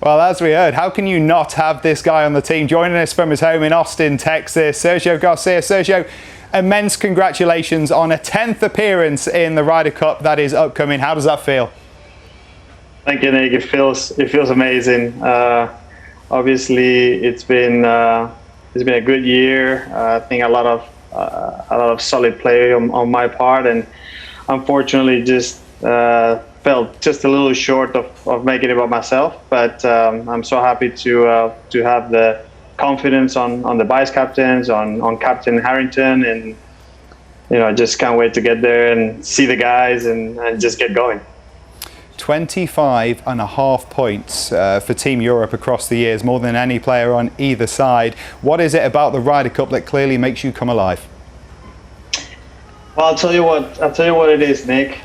Well, as we heard, how can you not have this guy on the team? Joining us from his home in Austin, Texas, Sergio Garcia. Sergio, immense congratulations on a 10th appearance in the Ryder Cup that is upcoming. How does that feel? Thank you, Nick. It feels amazing. Obviously, it's been a good year. I think a lot of solid play on my part, and unfortunately, just felt just a little short of making it by myself. But I'm so happy to have the confidence on the vice captains, on Captain Harrington, and just can't wait to get there and see the guys and just get going. 25.5 points for Team Europe across the years, more than any player on either side. What is it about the Ryder Cup that clearly makes you come alive? Well, I'll tell you what it is, Nick.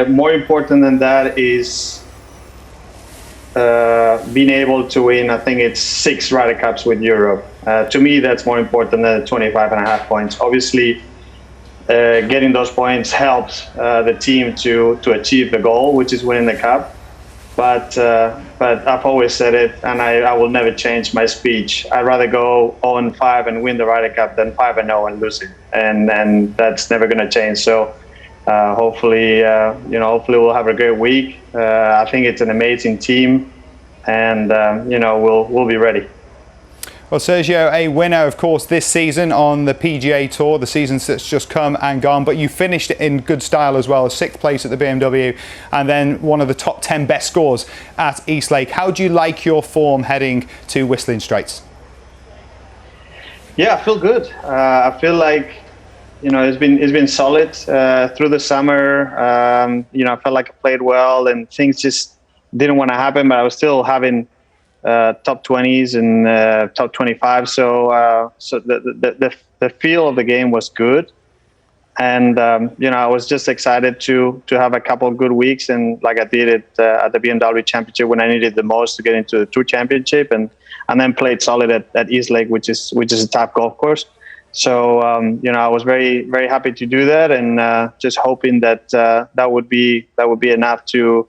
More important than that is being able to win. I think it's 6 Ryder Cups with Europe. To me, that's more important than the 25.5 points. Obviously, getting those points helps the team to achieve the goal, which is winning the cup. But I've always said it, and I will never change my speech. I'd rather go 0-5 and win the Ryder Cup than 5-0 and lose it, and that's never going to change. So hopefully we'll have a great week. I think it's an amazing team, and we'll be ready. Well, Sergio, a winner, of course, this season on the PGA Tour, the season that's just come and gone, but you finished in good style as well, 6th place at the BMW, and then one of the top 10 best scores at Eastlake. How do you like your form heading to Whistling Straits? Yeah, I feel good. I feel like, it's been solid through the summer. I felt like I played well, and things just didn't want to happen, but I was still having top 20s and top 25. So the feel of the game was good, and I was just excited to have a couple of good weeks, and like I did at the BMW Championship when I needed the most to get into the Tour Championship, and then played solid at Eastlake, which is a top golf course. So I was very, very happy to do that, and just hoping that that would be enough to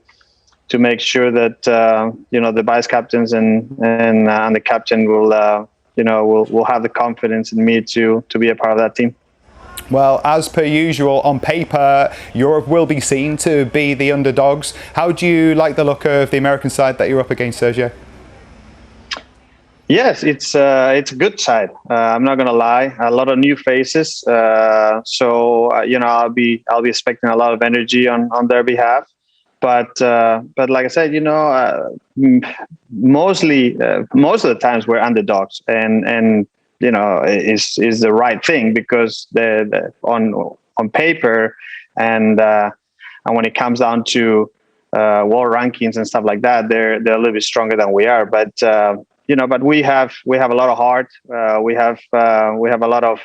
make sure that the vice captains and the captain will have the confidence in me to be a part of that team. Well, as per usual, on paper, Europe will be seen to be the underdogs. How do you like the look of the American side that you're up against, Sergio? Yes, it's a good side. I'm not gonna lie, a lot of new faces. So I'll be expecting a lot of energy on their behalf. But like I said, mostly most of the times we're underdogs, and is the right thing, because they're on paper and when it comes down to world rankings and stuff like that, they're a little bit stronger than we are. But but we have a lot of heart. We have a lot of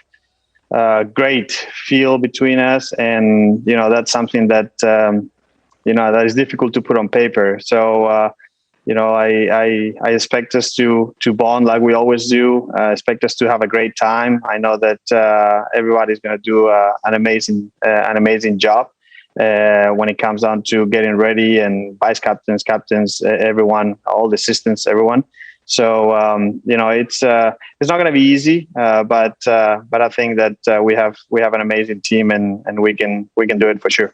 great feel between us, and that's something that. That is difficult to put on paper. So, I expect us to bond like we always do. I expect us to have a great time. I know that everybody's going to do an amazing job when it comes down to getting ready, and vice captains, everyone, all the assistants, everyone. So, it's not going to be easy, but I think that we have an amazing team, and we can do it for sure.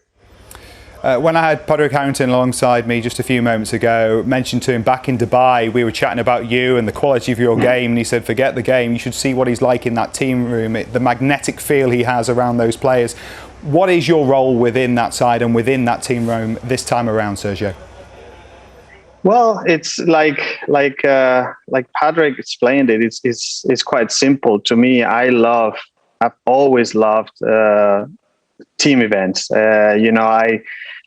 When I had Padraig Harrington alongside me just a few moments ago, mentioned to him back in Dubai, we were chatting about you and the quality of your game, and he said, forget the game, you should see what he's like in that team room, the magnetic feel he has around those players. What is your role within that side and within that team room this time around, Sergio? Well, it's like Padraig explained it. It's quite simple. To me, I've always loved team events.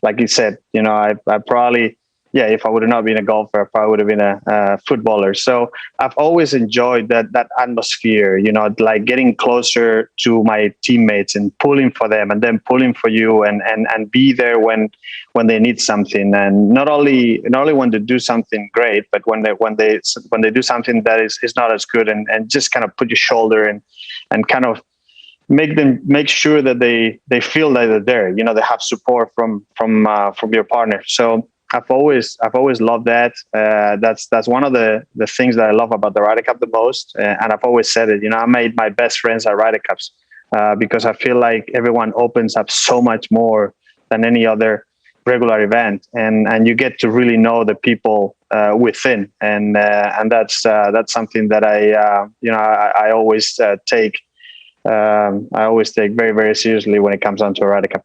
Like you said, I probably, if I would have not been a golfer, I probably would have been a footballer. So I've always enjoyed that atmosphere, like getting closer to my teammates and pulling for them, and then pulling for you, and be there when they need something, and not only when they do something great, but when they do something that is not as good, and just kind of put your shoulder and kind of make sure that they feel that they're there. They have support from your partner. So I've always loved that. That's one of the things that I love about the Ryder Cup the most. And I've always said it. I made my best friends at Ryder Cups because I feel like everyone opens up so much more than any other regular event, and you get to really know the people within, and that's something that I always take. I always take very, very seriously when it comes down to a Ryder Cup.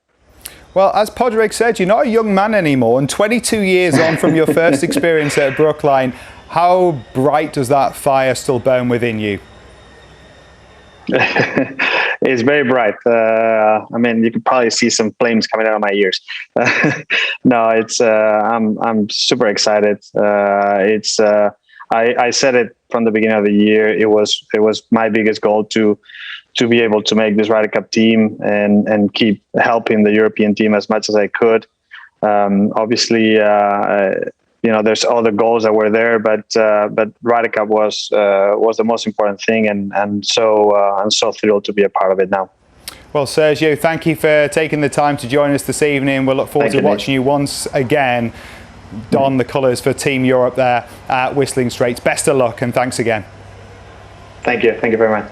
Well, as Podrick said, you're not a young man anymore, and 22 years on from your first experience at Brookline, how bright does that fire still burn within you? It's very bright. I mean, you could probably see some flames coming out of my ears. No, it's I'm super excited. I said it from the beginning of the year. It was my biggest goal to be able to make this Ryder Cup team and keep helping the European team as much as I could. Obviously, there's other goals that were there, but Ryder Cup was the most important thing, and I'm so thrilled to be a part of it now. Well, Sergio, thank you for taking the time to join us this evening. We'll look forward to watching you once again don the colours for Team Europe there at Whistling Straits. Best of luck, and thanks again. Thank you very much.